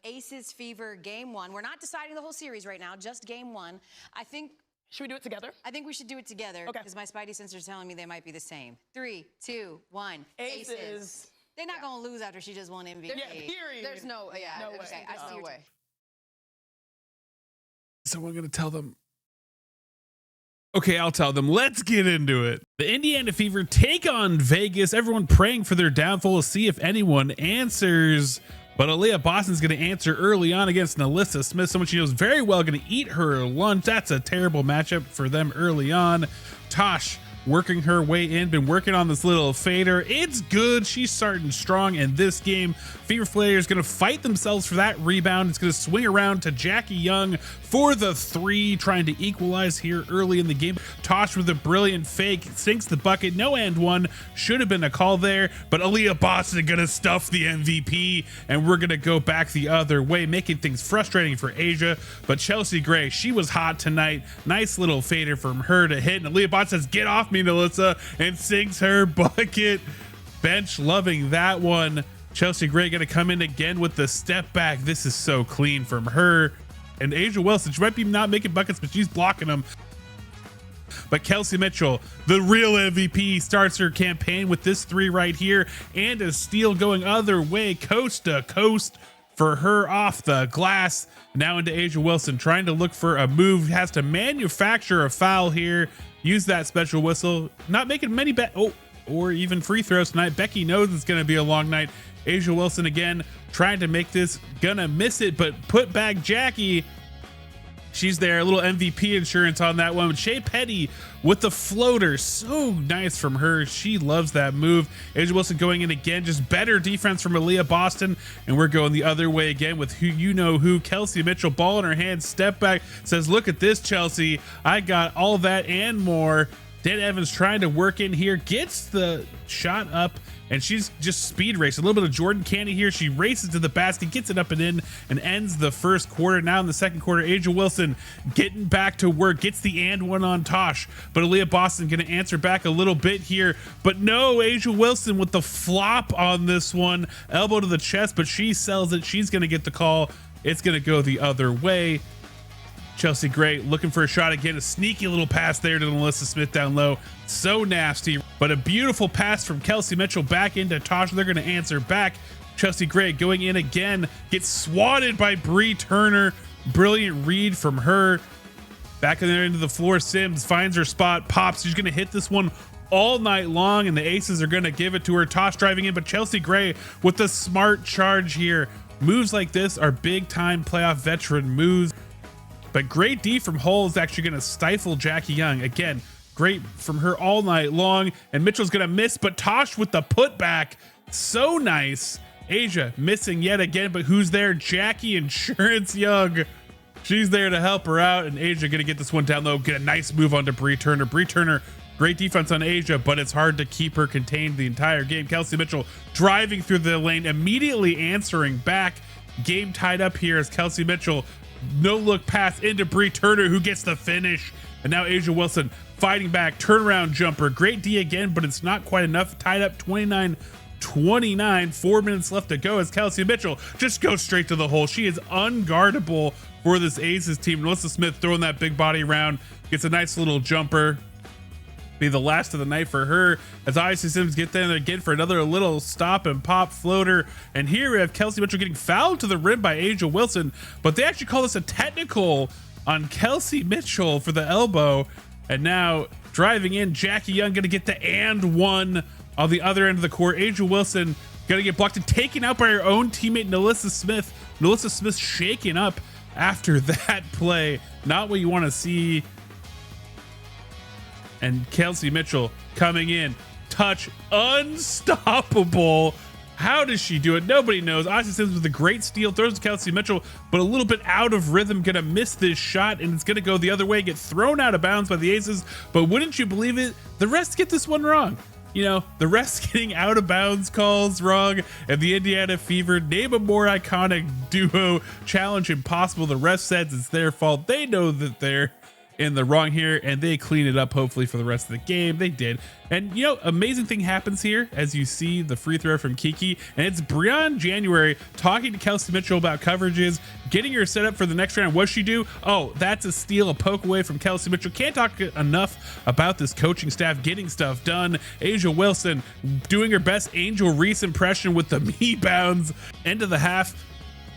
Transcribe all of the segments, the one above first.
Aces Fever Game 1. We're not deciding the whole series right now, just Game 1. Should we do it together? I think we should do it together because my spidey sense is telling me they might be the same. 3, 2, 1. Aces. They're not going to lose after she just won MVP. Yeah, period. There's no, no way. Okay, I see no way. So we're going to tell them. Okay, I'll tell them. Let's get into it. The Indiana Fever take on Vegas. Everyone praying for their downfall to see if anyone answers. But Aaliyah Boston's going to answer early on against Alyssa Smith, someone she knows very well, going to eat her lunch. That's a terrible matchup for them early on. Tosh working her way in, been working on this little fader. It's good. She's starting strong in this game. Fever players going to fight themselves for that rebound. It's going to swing around to Jackie Young for the 3, trying to equalize here early in the game. Tosh with a brilliant fake, sinks the bucket. No and one. Should have been a call there, but Aaliyah Boston going to stuff the MVP, and we're going to go back the other way, making things frustrating for Asia. But Chelsea Gray, she was hot tonight. Nice little fader from her to hit, and Aaliyah Boston says, "Get off me, Melissa," and sinks her bucket. Bench loving that one. Chelsea Gray going to come in again with the step back. This is so clean from her. And Asia Wilson, she might be not making buckets, but she's blocking them. But Kelsey Mitchell, the real MVP, starts her campaign with this 3 right here, and a steal going other way, coast to coast for her off the glass. Now into Asia Wilson, trying to look for a move, has to manufacture a foul here, use that special whistle, not making many or even free throws tonight. Becky knows it's going to be a long night. Asia Wilson again trying to make this, gonna miss it, but put back Jackie. She's there, a little MVP insurance on that one. Shea Petty with the floater, so nice from her. She loves that move. Asia Wilson going in again, just better defense from Aaliyah Boston, and we're going the other way again with who Kelsey Mitchell, ball in her hand, step back, says, "Look at this, Chelsea, I got all that and more." Dan Evans trying to work in here, gets the shot up, and she's just speed racing. A little bit of Jordan Candy here. She races to the basket, gets it up and in, and ends the first quarter. Now in the second quarter, Asia Wilson getting back to work, gets the and one on Tosh, but Aaliyah Boston going to answer back a little bit here. But no, Asia Wilson with the flop on this one. Elbow to the chest, but she sells it. She's going to get the call. It's going to go the other way. Chelsea Gray looking for a shot again. A sneaky little pass there to Melissa Smith down low. So nasty, but a beautiful pass from Kelsey Mitchell back into Tosh. They're going to answer back. Chelsea Gray going in again. Gets swatted by Bree Turner. Brilliant read from her. Back in there into the floor. Sims finds her spot. Pops. She's going to hit this one all night long, and the Aces are going to give it to her. Tosh driving in, but Chelsea Gray with the smart charge here. Moves like this are big time playoff veteran moves. But great D from Hull is actually going to stifle Jackie Young. Again, great from her all night long. And Mitchell's going to miss, but Tosh with the putback. So nice. Asia missing yet again, but who's there? Jackie Insurance Young. She's there to help her out. And Asia going to get this one down low. Get a nice move onto Bree Turner. Bree Turner, great defense on Asia, but it's hard to keep her contained the entire game. Kelsey Mitchell driving through the lane, immediately answering back. Game tied up here as Kelsey Mitchell no look pass into Bree Turner, who gets the finish. And now Asia Wilson fighting back, turnaround jumper, great D again, but it's not quite enough. Tied up 29-29, 4 minutes left to go as Kelsey Mitchell just goes straight to the hole. She is unguardable for this Aces team. Melissa Smith throwing that big body around, gets a nice little jumper. Be the last of the night for her as Icy Sims get there again for another little stop and pop floater. And here we have Kelsey Mitchell getting fouled to the rim by Asia Wilson, but they actually call this a technical on Kelsey Mitchell for the elbow. And now driving in, Jackie Young going to get the and one on the other end of the court. Asia Wilson going to get blocked and taken out by her own teammate Melissa Smith. Melissa Smith shaken up after that play. Not what you want to see. And Kelsey Mitchell coming in, touch unstoppable. How does she do it? Nobody knows. Icy Sims with a great steal, throws to Kelsey Mitchell, but a little bit out of rhythm, gonna miss this shot, and it's gonna go the other way, get thrown out of bounds by the Aces. But wouldn't you believe it, the rest get this one wrong. You know, the rest getting out of bounds calls wrong, and the Indiana Fever name a more iconic duo challenge impossible. The rest says it's their fault. They know that they're in the wrong here, and they clean it up hopefully for the rest of the game. They did. And you know, amazing thing happens here as you see the free throw from Kiki, and it's Brianne January talking to Kelsey Mitchell about coverages, getting her set up for the next round. What'd she do? Oh, that's a steal, a poke away from Kelsey Mitchell. Can't talk enough about this coaching staff getting stuff done. Asia Wilson doing her best Angel Reese impression with the me bounds. End of the half,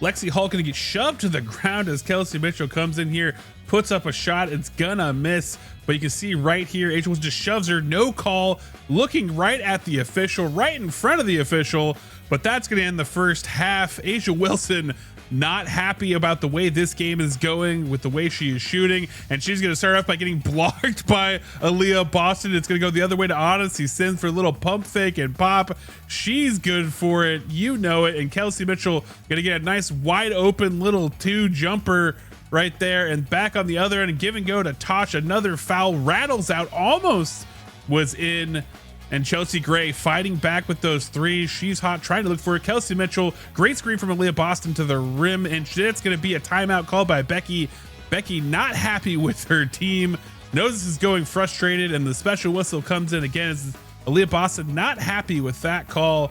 Lexi Hall gonna get shoved to the ground as Kelsey Mitchell comes in here, puts up a shot. It's gonna miss, but you can see right here, Asia Wilson just shoves her, no call, looking right at the official, right in front of the official. But that's gonna end the first half. Asia Wilson not happy about the way this game is going with the way she is shooting, and she's going to start off by getting blocked by Aaliyah Boston. It's going to go the other way to Odyssey Sims for a little pump fake and pop. She's good for it, you know it. And Kelsey Mitchell going to get a nice wide open little 2 jumper right there, and back on the other end, and give and go to Tosh. Another foul rattles out, almost was in. And Chelsea Gray fighting back with those 3s. She's hot, trying to look for it. Kelsey Mitchell, great screen from Aaliyah Boston to the rim, and it's going to be a timeout called by Becky. Becky not happy with her team, knows this is going frustrated, and the special whistle comes in again. As Aaliyah Boston not happy with that call.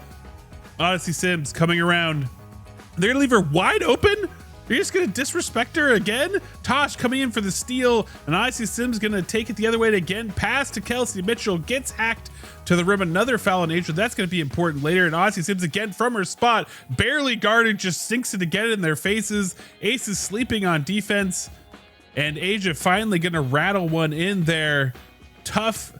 Odyssey Sims coming around. They're going to leave her wide open? You're just going to disrespect her again? Tosh coming in for the steal, and Odyssey Sims going to take it the other way again. Pass to Kelsey Mitchell, gets hacked to the rim. Another foul on Asia. That's going to be important later. And Odyssey Sims again from her spot, barely guarded, just sinks it again in their faces. Ace is sleeping on defense, and Asia finally going to rattle one in there. Tough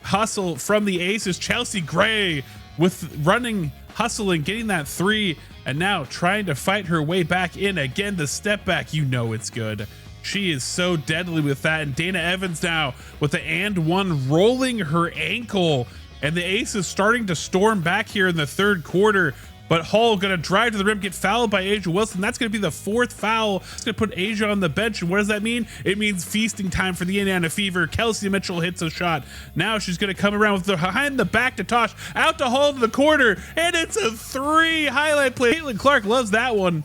hustle from the Aces. Chelsea Gray with running, hustling, getting that 3, and now trying to fight her way back in again. The step back, you know it's good. She is so deadly with that. And Dana Evans now with the and one, rolling her ankle, and the Aces starting to storm back here in the third quarter. But Hall gonna drive to the rim, get fouled by Asia Wilson. That's gonna be the 4th foul. It's gonna put Asia on the bench. And what does that mean? It means feasting time for the Indiana Fever. Kelsey Mitchell hits a shot. Now she's gonna come around with the behind the back to Tosh, out to Hall to the corner, and it's a 3. Highlight play. Caitlin Clark loves that one.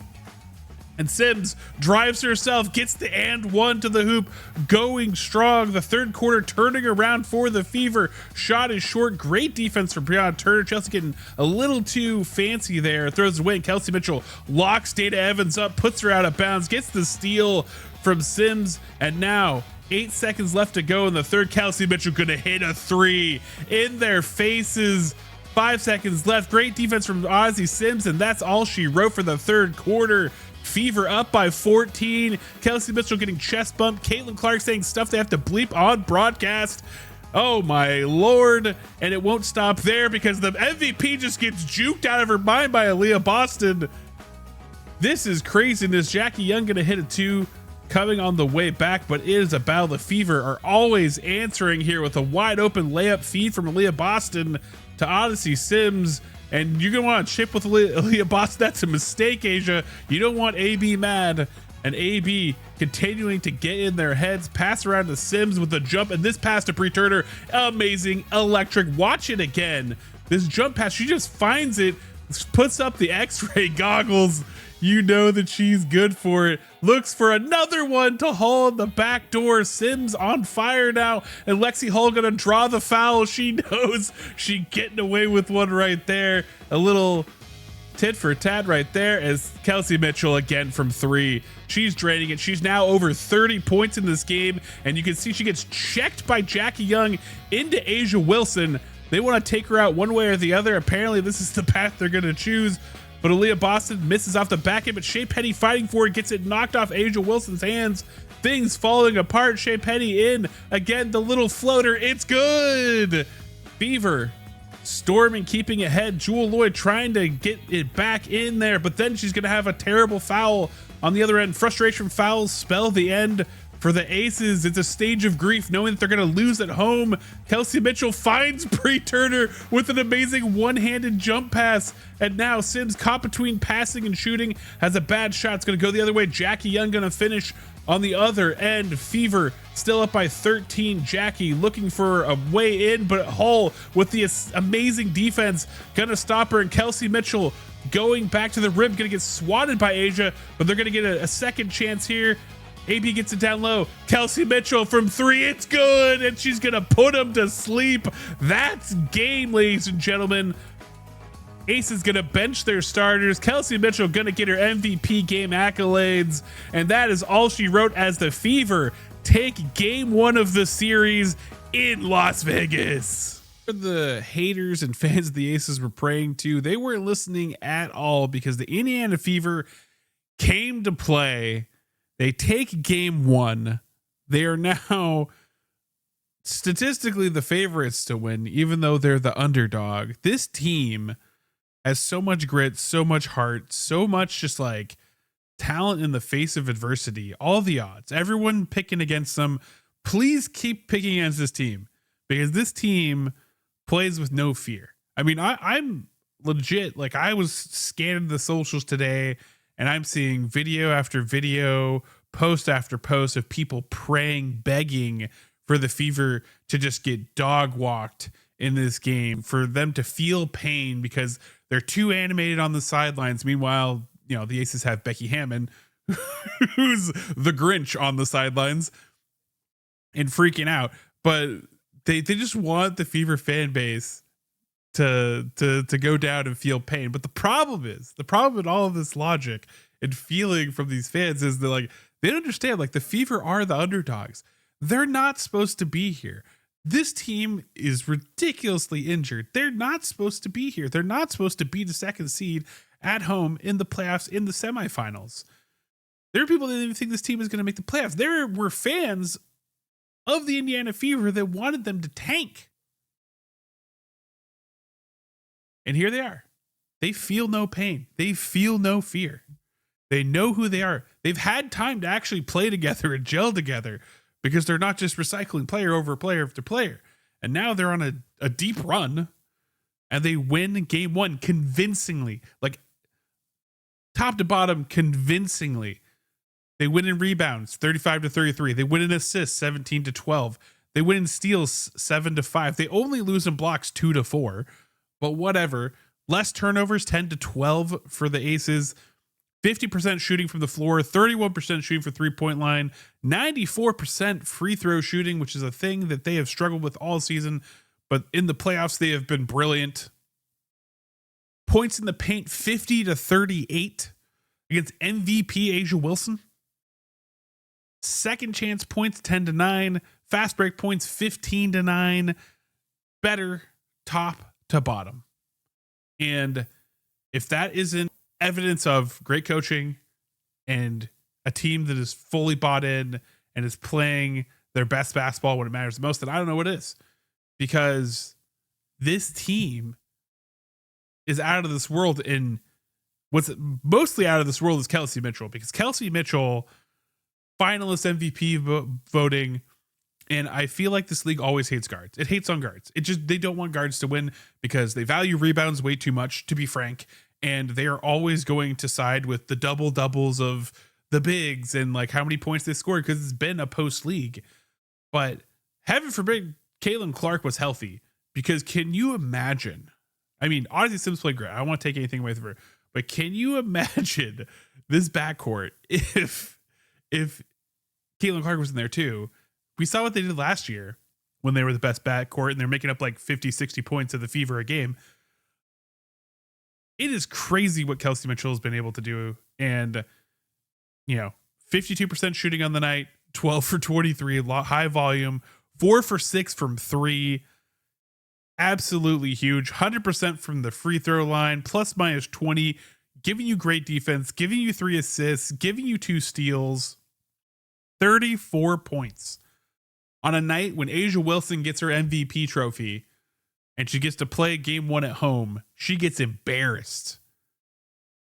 And Sims drives herself, gets the and one to the hoop, going strong. The third quarter turning around for the Fever. Shot is short. Great defense from Brianna Turner. Chelsea getting a little too fancy there. Throws away. Kelsey Mitchell locks Dana Evans up, puts her out of bounds, gets the steal from Sims. And now 8 seconds left to go in the third. Kelsey Mitchell gonna hit a 3 in their faces. 5 seconds left. Great defense from Ozzy Sims, and that's all she wrote for the third quarter. Fever up by 14. Kelsey Mitchell getting chest bumped. Caitlin Clark saying stuff they have to bleep on broadcast. Oh my lord. And it won't stop there, because the MVP just gets juked out of her mind by Aaliyah Boston. This is craziness. Jackie Young gonna hit a 2 coming on the way back, but it is a battle. The Fever are always answering here with a wide open layup feed from Aaliyah Boston to Odyssey Sims. And you're going to want to chip with Aaliyah Boston. That's a mistake, Asia. You don't want AB mad. And AB continuing to get in their heads. Pass around to Sims with a jump. And this pass to Bree Turner. Amazing. Electric. Watch it again. This jump pass, she just finds it. Puts up the x-ray goggles. You know that she's good for it. Looks for another one to Hall in the back door. Sims on fire now, and Lexi Hall gonna draw the foul. She knows she getting away with one right there. A little tit for tat right there as Kelsey Mitchell again from 3. She's draining it. She's now over 30 points in this game, and you can see she gets checked by Jackie Young into Asia Wilson. They want to take her out one way or the other. Apparently this is the path they're gonna choose. But Aaliyah Boston misses off the back end, but Shea Petty fighting for it, gets it knocked off Asia Wilson's hands. Things falling apart. Shea Petty in again, the little floater. It's good. Fever storming, keeping ahead. Jewel Lloyd trying to get it back in there, but then she's going to have a terrible foul on the other end. Frustration fouls spell the end for the Aces. It's a stage of grief knowing that they're going to lose at home. Kelsey Mitchell finds Bree Turner with an amazing one-handed jump pass. And now Sims, caught between passing and shooting, has a bad shot. It's going to go the other way. Jackie Young going to finish on the other end. Fever still up by 13. Jackie looking for a way in, but Hall with the amazing defense going to stop her. And Kelsey Mitchell going back to the rim, going to get swatted by Asia, but they're going to get a second chance here. AB gets it down low. Kelsey Mitchell from 3. It's good. And she's going to put him to sleep. That's game, ladies and gentlemen. Ace is going to bench their starters. Kelsey Mitchell going to get her MVP game accolades. And that is all she wrote as the Fever take game 1 of the series in Las Vegas. The haters and fans of the Aces were praying to, they weren't listening at all because the Indiana Fever came to play. They take game 1. They are now statistically the favorites to win, even though they're the underdog. This team has so much grit, so much heart, so much just like talent in the face of adversity. All the odds, everyone picking against them. Please keep picking against this team because this team plays with no fear. I mean, I'm legit, like I was scanning the socials today and I'm seeing video after video, post after post of people praying, begging for the Fever to just get dog walked in this game, for them to feel pain because they're too animated on the sidelines. Meanwhile, you know, the Aces have Becky Hammond, who's the Grinch on the sidelines and freaking out. But they just want the Fever fan base to go down and feel pain. But the problem in all of this logic and feeling from these fans is that like they don't understand, like the Fever are the underdogs. They're not supposed to be here. This team is ridiculously injured. They're not supposed to be here. They're not supposed to be the 2nd seed at home in the playoffs, in the semifinals. There are people that didn't even think this team was going to make the playoffs. There were fans of the Indiana Fever that wanted them to tank. And here they are. They feel no pain. They feel no fear. They know who they are. They've had time to actually play together and gel together because they're not just recycling player over player after player. And now they're on a deep run and they win game 1 convincingly, like top to bottom convincingly. They win in rebounds 35-33. They win in assists 17-12. They win in steals 7-5. They only lose in blocks 2-4, but whatever. Less turnovers 10-12 for the Aces. 50% shooting from the floor, 31% shooting for 3-point line, 94% free throw shooting, which is a thing that they have struggled with all season, but in the playoffs they have been brilliant. Points in the paint 50-38 against MVP Asia Wilson. Second chance points 10-9, fast break points 15-9. Better top to bottom. And if that isn't evidence of great coaching and a team that is fully bought in and is playing their best basketball when it matters the most, then I don't know what is, because this team is out of this world. And what's mostly out of this world is Kelsey Mitchell, because Kelsey Mitchell, finalist MVP voting. And I feel like this league always hates guards. It hates on guards. They don't want guards to win because they value rebounds way too much, to be frank. And they are always going to side with the doubles of the bigs and like how many points they scored, because it's been a post league. But heaven forbid Caitlin Clark was healthy, because can you imagine? I mean, Odyssey Sims played great. I don't want to take anything away from her, but can you imagine this backcourt if Caitlin Clark was in there too? We saw what they did last year when they were the best backcourt and they're making up like 50-60 points of the Fever a game. It is crazy what Kelsey Mitchell has been able to do. And, 52% shooting on the night, 12 for 23, high volume, 4 for 6 from 3. Absolutely huge. 100% from the free throw line, plus minus 20, giving you great defense, giving you 3 assists, giving you 2 steals, 34 points on a night when Asia Wilson gets her MVP trophy. And she gets to play game 1 at home. She gets embarrassed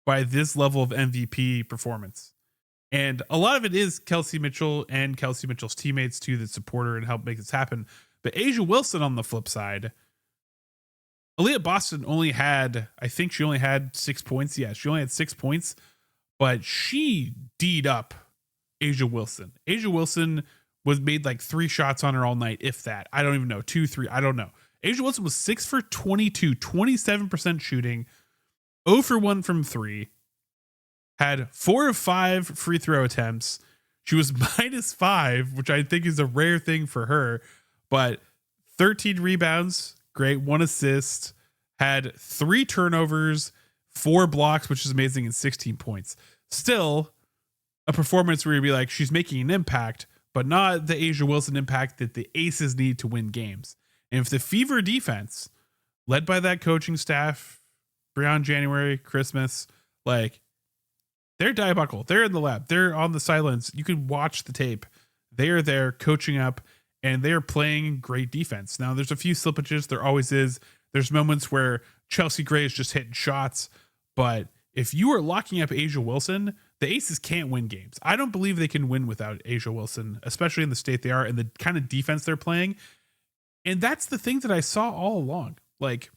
by this level of MVP performance. And a lot of it is Kelsey Mitchell and Kelsey Mitchell's teammates too that support her and help make this happen. But Asia Wilson on the flip side, Aaliyah Boston only had 6 points. Yeah, she only had 6 points, but she D'd up Asia Wilson. Asia Wilson was made like 3 shots on her all night, if that. I don't even know. 2, 3, I don't know. Asia Wilson was 6 for 22, 27% shooting, 0 for 1 from 3, had 4 of 5 free throw attempts, She was -5, which I think is a rare thing for her, but 13 rebounds, great, 1 assist, had 3 turnovers, 4 blocks, which is amazing, and 16 points. Still a performance where you'd be like, she's making an impact, but not the A'ja Wilson impact that the Aces need to win games. And if the Fever defense, led by that coaching staff, beyond January, Christmas, like, they're diabolical. They're in the lab. They're on the sidelines. You can watch the tape. They are there coaching up, and they are playing great defense. Now, there's a few slippages. There always is. There's moments where Chelsea Gray is just hitting shots. But if you are locking up A'ja Wilson, the Aces can't win games. I don't believe they can win without A'ja Wilson, especially in the state they are and the kind of defense they're playing. And that's the thing that I saw all along. Like,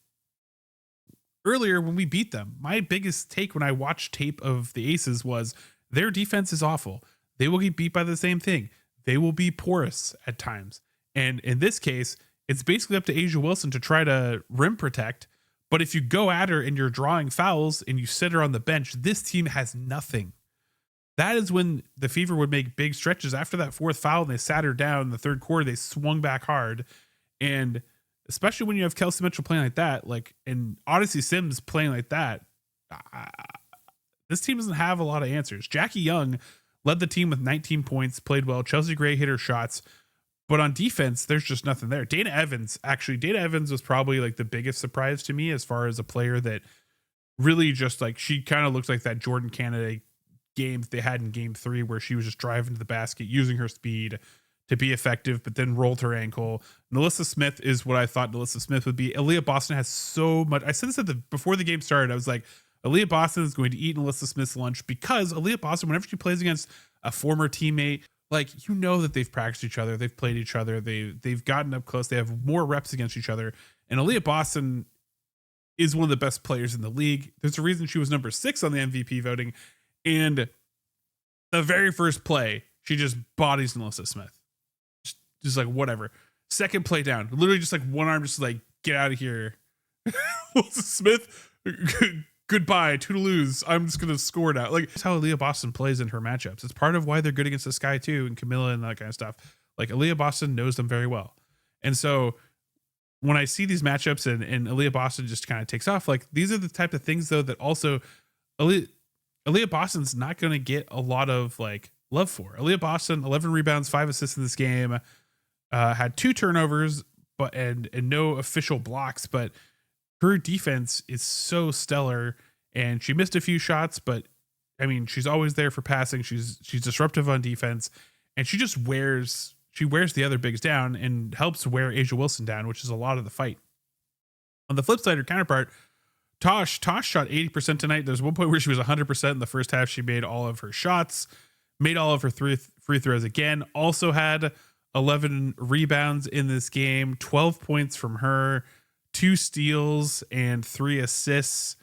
earlier when we beat them, my biggest take when I watched tape of the Aces was their defense is awful. They will get beat by the same thing. They will be porous at times. And in this case, it's basically up to A'ja Wilson to try to rim protect. But if you go at her and you're drawing fouls and you sit her on the bench, this team has nothing. That is when the Fever would make big stretches. After that 4th foul and they sat her down in the 3rd quarter, they swung back hard. And especially when you have Kelsey Mitchell playing like that, like, and Odyssey Sims playing like that, this team doesn't have a lot of answers. Jackie Young led the team with 19 points, played well. Chelsea Gray hit her shots, but on defense, there's just nothing there. Dana Evans was probably like the biggest surprise to me as far as a player that really just like, she kind of looks like that Jordan Canada game that they had in game 3 where she was just driving to the basket, using her speed to be effective, but then rolled her ankle. NaLyssa Smith is what I thought NaLyssa Smith would be. Aaliyah Boston has so much. I said this before the game started. I was like, Aaliyah Boston is going to eat NaLyssa Smith's lunch, because Aaliyah Boston, whenever she plays against a former teammate, like, you know that they've practiced each other, they've played each other, they've gotten up close, they have more reps against each other. And Aaliyah Boston is one of the best players in the league. There's a reason she was number 6 on the MVP voting. And the very first play, she just bodies NaLyssa Smith. Just like, whatever. Second play down, literally just like one arm, just like, get out of here. NaLyssa Smith, goodbye, toodaloos. I'm just gonna score now. Like, that's how Aaliyah Boston plays in her matchups. It's part of why they're good against this guy too, and Camilla and that kind of stuff. Like, Aaliyah Boston knows them very well. And so when I see these matchups and Aaliyah Boston just kind of takes off, like, these are the type of things though that also Aaliyah Boston's not going to get a lot of like love for. Aaliyah Boston, 11 rebounds, 5 assists in this game, had 2 turnovers, but and no official blocks, but her defense is so stellar. And she missed a few shots, but I mean, she's always there for passing. She's disruptive on defense, and she just wears the other bigs down and helps wear A'ja Wilson down, which is a lot of the fight. On the flip side, her counterpart, Tosh shot 80% tonight. There's one point where she was 100% in the first half. She made all of her shots, made all of her free throws again. Also had 11 rebounds in this game, 12 points from her, 2 steals and 3 assists.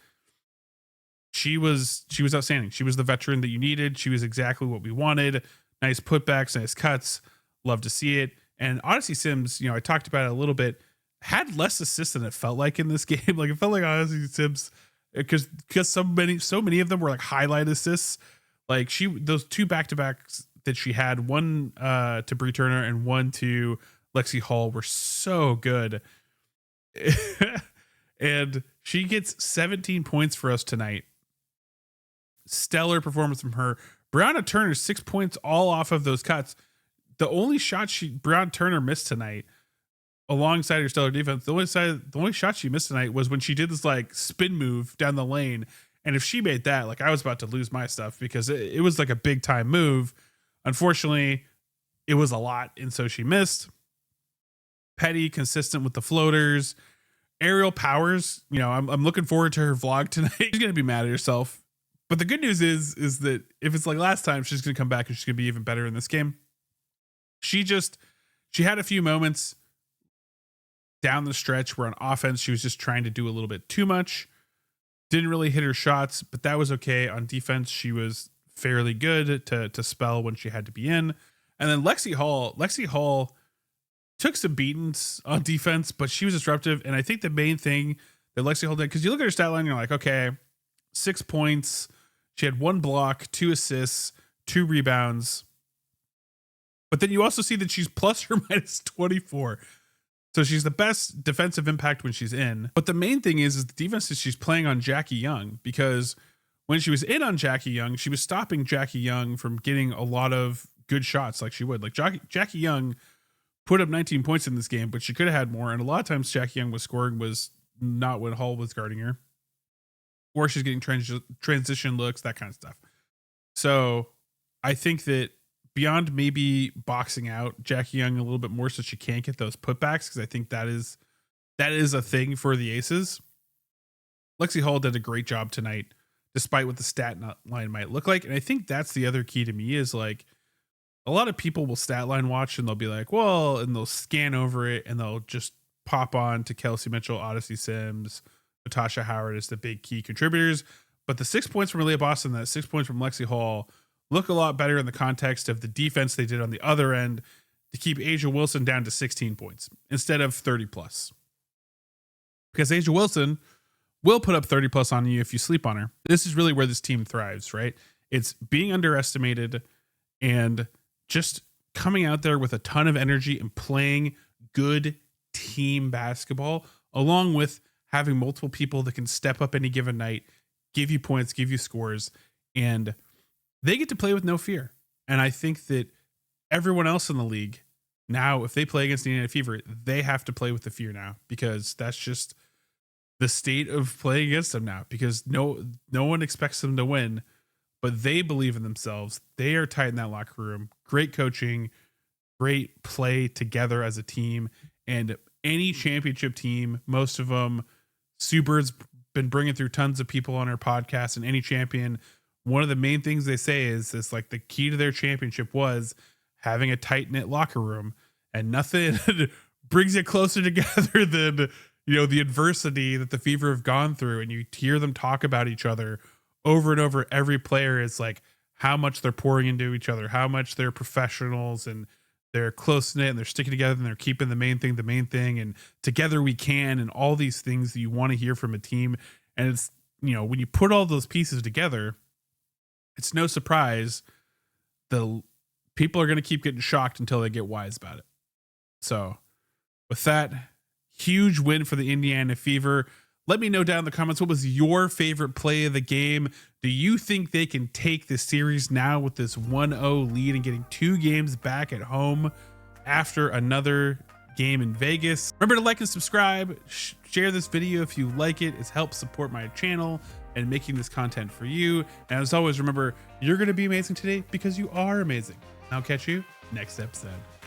She was outstanding. She was the veteran that you needed. She was exactly what we wanted. Nice putbacks, nice cuts. Love to see it. And Odyssey Sims, I talked about it a little bit, had less assists than it felt like in this game. Like, it felt like Odyssey Sims, because so many of them were like highlight assists. Like, those 2 back-to-backs that she had, one to Bree Turner and one to Lexi Hall, were so good. And she gets 17 points for us tonight. Stellar performance from her. Brianna Turner, 6 points, all off of those cuts. The only shot Brianna Turner missed tonight, alongside her stellar defense, the only shot she missed tonight was when she did this like spin move down the lane. And if she made that, like, I was about to lose my stuff, because it was like a big time move. Unfortunately, it was a lot, and so she missed. Petty, consistent with the floaters. Aerial powers, I'm looking forward to her vlog tonight. She's gonna be mad at herself, but the good news is that if it's like last time, she's gonna come back and she's gonna be even better in this game. She had a few moments down the stretch where on offense she was just trying to do a little bit too much. Didn't really hit her shots, but that was okay. On defense, she was fairly good to spell when she had to be in. And then Lexi Hall took some beatings on defense, but she was disruptive. And I think the main thing that Lexi Hall did, because you look at her stat line, you're like, okay, 6 points. She had 1 block, 2 assists, 2 rebounds. But then you also see that she's plus or minus 24. So she's the best defensive impact when she's in. But the main thing is the defense that she's playing on Jackie Young, because when she was in on Jackie Young, she was stopping Jackie Young from getting a lot of good shots like she would. Like Jackie Young put up 19 points in this game, but she could have had more. And a lot of times Jackie Young was scoring was not when Hall was guarding her, or she's getting transition looks, that kind of stuff. So I think that beyond maybe boxing out Jackie Young a little bit more so she can't get those putbacks, because I think that is a thing for the Aces. Lexi Hall did a great job tonight, despite what the stat line might look like. And I think that's the other key to me is like a lot of people will stat line watch and they'll be like, well, and they'll scan over it and they'll just pop on to Kelsey Mitchell, Odyssey Sims, Natasha Howard as the big key contributors. But the 6 points from Aaliyah Boston, that 6 points from Lexi Hall, look a lot better in the context of the defense they did on the other end to keep Asia Wilson down to 16 points instead of 30 plus. Because Asia Wilson will put up 30 plus on you if you sleep on her. This is really where this team thrives, right? It's being underestimated and just coming out there with a ton of energy and playing good team basketball, along with having multiple people that can step up any given night, give you points, give you scores, and they get to play with no fear. And I think that everyone else in the league now, if they play against the Indiana Fever, they have to play with the fear now, because that's just the state of playing against them now, because no one expects them to win, but they believe in themselves. They are tight in that locker room. Great coaching, great play together as a team. And any championship team, most of them, Sue Bird's been bringing through tons of people on her podcast, and any champion, one of the main things they say is this, like the key to their championship was having a tight knit locker room, and nothing brings you closer together than, you know, the adversity that the Fever have gone through. And you hear them talk about each other over and over. Every player is like how much they're pouring into each other, how much they're professionals and they're close knit and they're sticking together and they're keeping the main thing, and together we can, and all these things that you want to hear from a team. And it's, you know, when you put all those pieces together, it's no surprise the people are going to keep getting shocked until they get wise about it. So with that, huge win for the Indiana Fever. Let me know down in the comments, what was your favorite play of the game? Do you think they can take this series now with this 1-0 lead and getting 2 games back at home after another game in Vegas? Remember to like and subscribe, share this video if you like it. It's helped support my channel and making this content for you. And as always, remember, you're going to be amazing today because you are amazing. I'll catch you next episode.